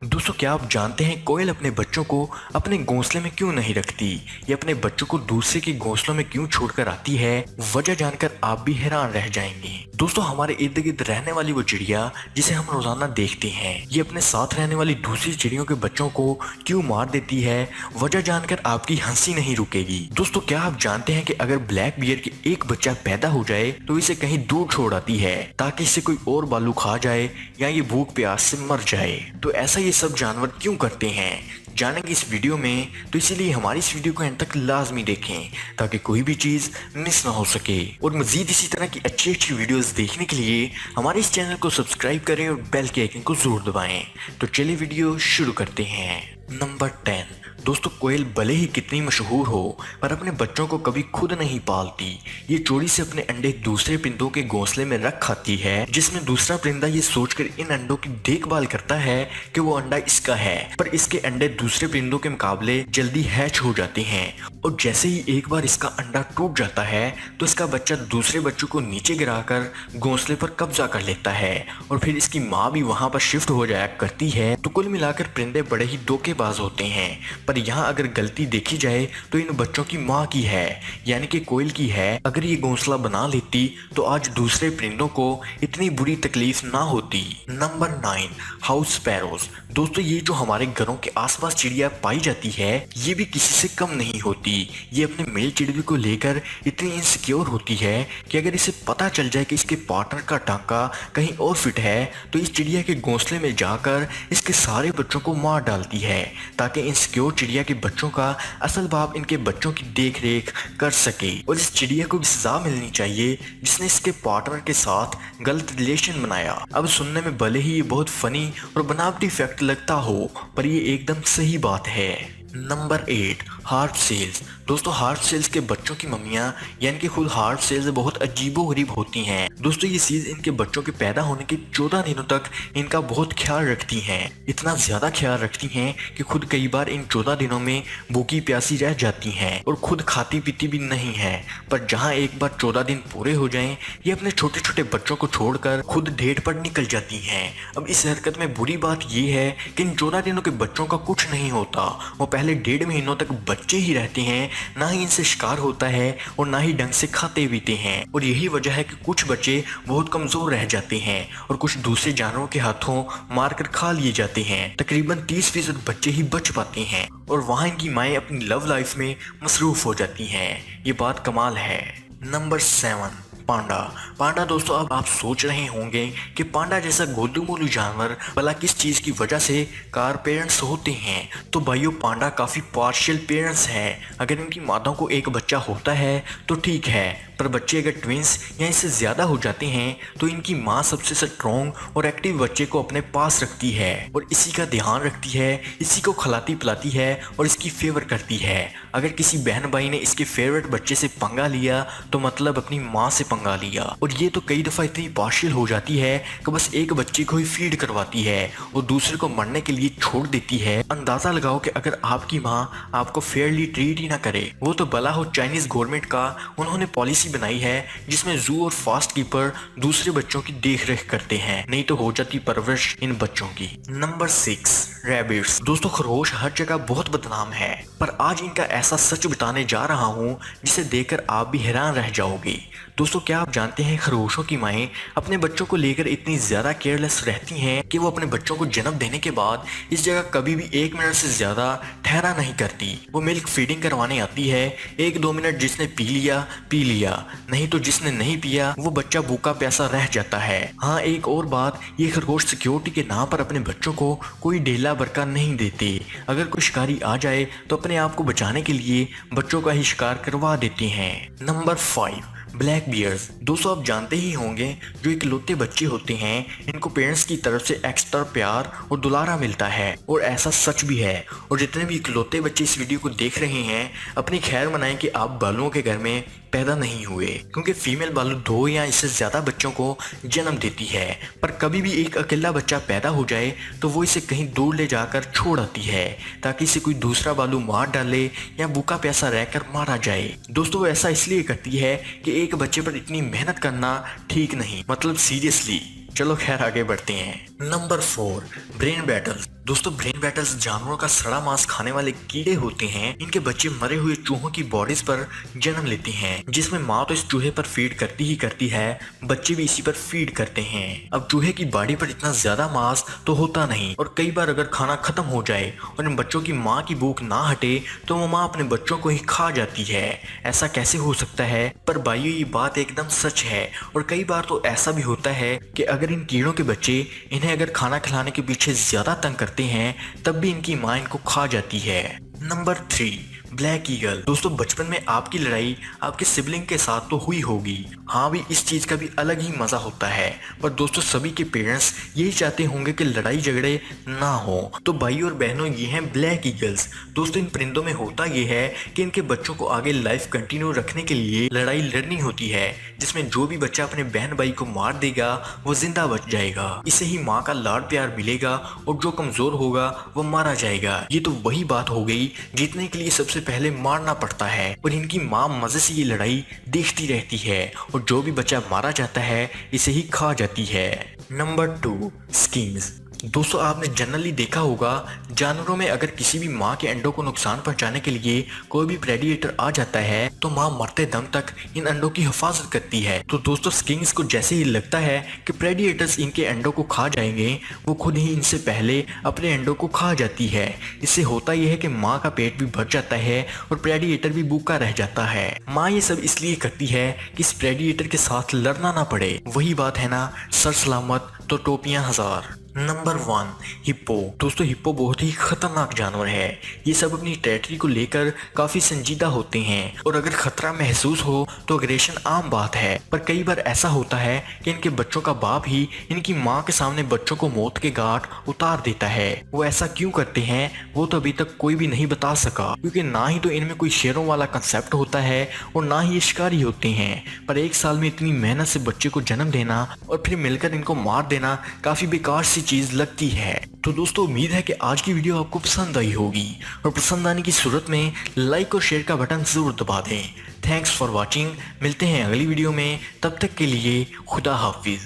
दोस्तों क्या आप जानते हैं कोयल अपने बच्चों को अपने घोंसले में क्यों नहीं रखती? ये अपने बच्चों को दूसरे के घोंसलों में क्यों छोड़कर आती है? वजह जानकर आप भी हैरान रह जाएंगे। दोस्तों हमारे इर्द गिर्द रहने वाली वो चिड़िया जिसे हम रोजाना देखते हैं, ये अपने साथ रहने वाली दूसरी चिड़ियों के बच्चों को क्यों मार देती है? वजह जानकर आपकी हंसी नहीं रुकेगी। दोस्तों क्या आप जानते हैं कि अगर ब्लैक बियर के एक बच्चा पैदा हो जाए तो इसे कहीं दूर छोड़ आती है ताकि इसे कोई और भालू खा जाए या ये भूख प्यास से मर जाए। तो ऐसा ये सब जानवर क्यों करते हैं जानेंगे इस वीडियो में, तो इसीलिए हमारी इस वीडियो को एंड तक लाजमी देखें ताकि कोई भी चीज मिस ना हो सके। और मजीद इसी तरह की अच्छी अच्छी वीडियोस देखने के लिए हमारे इस चैनल को सब्सक्राइब करें और बेल के आइकन को जरूर दबाएं। तो चलिए वीडियो शुरू करते हैं। नंबर 10। दोस्तों कोयल भले ही कितनी मशहूर हो पर अपने बच्चों को कभी खुद नहीं पालती। ये चोरी से अपने अंडे दूसरे परिंदों के घोंसले में रख खाती है, जिसमें दूसरा परिंदा ये सोचकर इन अंडों की देखभाल करता है कि वो अंडा इसका है, पर इसके अंडे दूसरे परिंदों के मुकाबले जल्दी हैच हो जाते हैं। और जैसे ही एक बार इसका अंडा टूट जाता है तो इसका बच्चा दूसरे बच्चों को नीचे गिराकर घोंसले पर कब्जा कर लेता है और फिर इसकी माँ भी वहां पर शिफ्ट हो जाया करती है। तो कुल मिलाकर परिंदे बड़े ही धोखेबाज होते हैं। पर यहाँ अगर गलती देखी जाए तो इन बच्चों की माँ की है, यानी कि कोयल की है। अगर ये घोंसला बना लेती तो आज दूसरे परिंदों को इतनी बुरी तकलीफ ना होती। नंबर 9। House sparrows. दोस्तों ये जो हमारे घरों के आसपास चिड़िया पाई जाती है ये भी किसी से कम नहीं होती। ये अपने मेल चिड़ियों को लेकर इतनी इनसिक्योर होती है कि अगर इसे पता चल जाए कि इसके पार्टनर का टांका कहीं और फिट है तो इस चिड़िया के घोंसले में जाकर इसके सारे बच्चों को मार डालती है ताकि इनसिक्योर चिड़िया के बच्चों का असल बाप इनके बच्चों की देख रेख कर सके। और इस चिड़िया को भी सजा मिलनी चाहिए जिसने इसके पार्टनर के साथ गलत रिलेशन बनाया। अब सुनने में भले ही ये बहुत फनी और बनावटी फैक्ट लगता हो पर ये एकदम सही बात है। नंबर 8। Harp seals. दोस्तों हार्ट सेल्स के बच्चों की मम्मियां यानी कि खुद हार्ट सेल्स बहुत अजीबो गरीब होती हैं। दोस्तों ये चीज इनके बच्चों के पैदा होने के 14 दिनों तक इनका बहुत ख्याल रखती हैं। इतना ज्यादा ख्याल रखती हैं कि खुद कई बार इन 14 दिनों में भूखी प्यासी रह जाती हैं और खुद खाती पीती भी नहीं है। पर जहाँ एक बार 14 दिन पूरे हो जाएं ये अपने छोटे छोटे बच्चों को छोड़कर खुद डेट पर निकल जाती हैं। अब इस हरकत में बुरी बात ये है कि इन 14 दिनों के बच्चों का कुछ नहीं होता। वो पहले 1.5 महीनों तक बच्चे ही रहते हैं, ना ही इनसे शिकार होता है और ना ही ढंग से खाते पीते हैं। और यही वजह है कि कुछ बच्चे बहुत कमजोर रह जाते हैं और कुछ दूसरे जानवरों के हाथों मारकर खा लिए जाते हैं। तकरीबन 30% बच्चे ही बच पाते हैं और वहां इनकी माएँ अपनी लव लाइफ में मसरूफ हो जाती हैं। ये बात कमाल है। नंबर 7। पांडा। पांडा दोस्तों अब आप सोच रहे होंगे कि पांडा जैसा गोलू मोलू जानवर भला किस चीज की वजह से कार पेरेंट्स होते हैं? तो भाइयों पांडा काफी पार्शियल पेरेंट्स हैं। अगर इनकी माताओं को एक बच्चा होता है तो ठीक है, पर बच्चे अगर ट्विंस या इससे ज्यादा हो जाते हैं तो इनकी माँ सबसे स्ट्रॉन्ग और एक्टिव बच्चे को अपने पास रखती है और इसी का ध्यान रखती है, इसी को खिलाती पिलाती है और इसकी फेवर करती है। अगर किसी बहन भाई ने इसके फेवरेट बच्चे से पंगा लिया तो मतलब अपनी माँ से पंगा लिया। और ये तो कई दफा इतनी पार्शियल हो जाती है कि बस एक बच्चे को ही फीड करवाती है और दूसरे को मरने के लिए छोड़ देती है। अंदाजा लगाओ कि अगर आपकी माँ आपको फेयरली ट्रीट ही ना करे, वो तो भला हो चाइनीज गवर्नमेंट का उन्होंने पॉलिसी बनाई है जिसमें जू और फास्ट कीपर दूसरे बच्चों की देख रेख करते हैं, नहीं तो हो जाती परवरिश इन बच्चों की। नंबर 6। रैबिट्स। दोस्तों खरगोश हर जगह बहुत बदनाम है, पर आज इनका ऐसा सच बताने जा रहा हूँ जिसे देखकर आप भी हैरान रह जाओगे। दोस्तों क्या आप जानते हैं खरगोशों की माएँ अपने बच्चों को लेकर इतनी ज्यादा केयरलेस रहती हैं कि वो अपने बच्चों को जन्म देने के बाद इस जगह कभी भी 1 मिनट से ज्यादा ठहरा नहीं करती। वो मिल्क फीडिंग करवाने आती है, 1-2 मिनट जिसने पी लिया, नहीं तो जिसने नहीं पिया वो बच्चा भूखा प्यासा रह जाता है। हाँ एक और बात, ये खरगोश सिक्योरिटी के नाम पर अपने बच्चों को कोई ढेला बरका नहीं देते। अगर कोई शिकारी आ जाए तो अपने आप को बचाने के लिए बच्चों का ही शिकार करवा देते हैं। नंबर 5। Black bears. दोस्तों आप जानते ही होंगे जो इकलौते बच्चे होते हैं इनको पेरेंट्स की तरफ से एक्स्ट्रा प्यार और दुलारा मिलता है और ऐसा सच भी है। और जितने भी इकलौते बच्चे इस वीडियो को देख रहे हैं अपनी खैर मनाएं कि आप बालुओं के घर में पैदा नहीं हुए, क्योंकि फीमेल बालू 2 या इससे ज्यादा बच्चों को जन्म देती है। पर कभी भी एक अकेला बच्चा पैदा हो जाए तो वो इसे कहीं दूर ले जाकर छोड़ आती है ताकि इसे कोई दूसरा बालू मार डाले या भूखा प्यासा रहकर मारा जाए। दोस्तों वो ऐसा इसलिए करती है कि एक बच्चे पर इतनी मेहनत करना ठीक नहीं, मतलब सीरियसली। चलो खैर आगे बढ़ते हैं। नंबर 4। Brain battle. दोस्तों ब्रेन बैटल्स जानवरों का सड़ा मांस खाने वाले कीड़े होते हैं। इनके बच्चे मरे हुए चूहों की बॉडीज पर जन्म लेते हैं, जिसमें माँ तो इस चूहे पर फीड करती ही करती है, बच्चे भी इसी पर फीड करते हैं। अब चूहे की बॉडी पर इतना ज्यादा मांस तो होता नहीं, और कई बार अगर खाना खत्म हो जाए और इन बच्चों की माँ की भूख ना हटे तो वो माँ अपने बच्चों को ही खा जाती है। ऐसा कैसे हो सकता है? पर भाइयों ये बात एकदम सच है। और कई बार तो ऐसा भी होता है कि अगर इन कीड़ों के बच्चे इन्हें अगर खाना खिलाने के पीछे ज्यादा तंग करते हैं तब भी इनकी मां इनको खा जाती है। Number 3, black eagle. दोस्तों बचपन में आपकी लड़ाई आपके सिबलिंग के साथ तो हुई होगी। हाँ भी इस चीज का भी अलग ही मजा होता है। पर दोस्तों सभी के पेरेंट्स यही चाहते होंगे कि लड़ाई झगड़े ना हो। तो भाई और बहनों ये हैं ब्लैक ईगल्स। दोस्तों इन परिंदों में होता ये है कि इनके बच्चों को आगे लाइफ कंटिन्यू रखने के लिए लड़ाई लड़नी होती है, जिसमें जो भी बच्चा अपने बहन भाई को मार देगा वो जिंदा बच जाएगा। इसे ही माँ का लाड प्यार मिलेगा और जो कमजोर होगा वो मारा जाएगा। ये तो वही बात हो गई, जीतने के लिए सबसे पहले मारना पड़ता है। और इनकी माँ मजे से ये लड़ाई देखती रहती है और जो भी बच्चा मारा जाता है इसे ही खा जाती है। नंबर 2, स्किंस। दोस्तों आपने जनरली देखा होगा जानवरों में अगर किसी भी माँ के अंडों को नुकसान पहुंचाने के लिए कोई भी प्रेडिएटर आ जाता है तो माँ मरते दम तक इन अंडों की हिफाजत करती है। तो दोस्तों स्किंग्स को जैसे ही लगता है कि प्रेडिएटर्स इनके अंडों को खा जाएंगे वो खुद ही इनसे पहले अपने अंडों को खा जाती है। इससे होता यह है कि माँ का पेट भी भर जाता है और प्रेडिएटर भी भूखा रह जाता है। माँ ये सब इसलिए करती है कि इस प्रेडिएटर के साथ लड़ना ना पड़े। वही बात है ना, सर सलामत तो टोपियां हजार। Number 1, hippo. दोस्तों हिप्पो बहुत ही खतरनाक जानवर है। ये सब अपनी टेरिटरी को लेकर काफी संजीदा होते हैं और अगर खतरा महसूस हो तो अग्रेशन आम बात है। पर कई बार ऐसा होता है कि इनके बच्चों का बाप ही इनकी माँ के सामने बच्चों को मौत के घाट उतार देता है। वो ऐसा क्यों करते हैं वो तो अभी तक कोई भी नहीं बता सका, क्योंकि ना ही तो इनमें कोई शेरों वाला कंसेप्ट होता है और ना ही ये शिकारी होते हैं। पर एक साल में इतनी मेहनत से बच्चे को जन्म देना और फिर मिलकर इनको मार देना काफी बेकार सी चीज लगती है। तो दोस्तों उम्मीद है कि आज की वीडियो आपको पसंद आई होगी और पसंद आने की सूरत में लाइक और शेयर का बटन जरूर दबा दें। Thanks for watching. मिलते हैं अगली वीडियो में, तब तक के लिए खुदा हाफिज।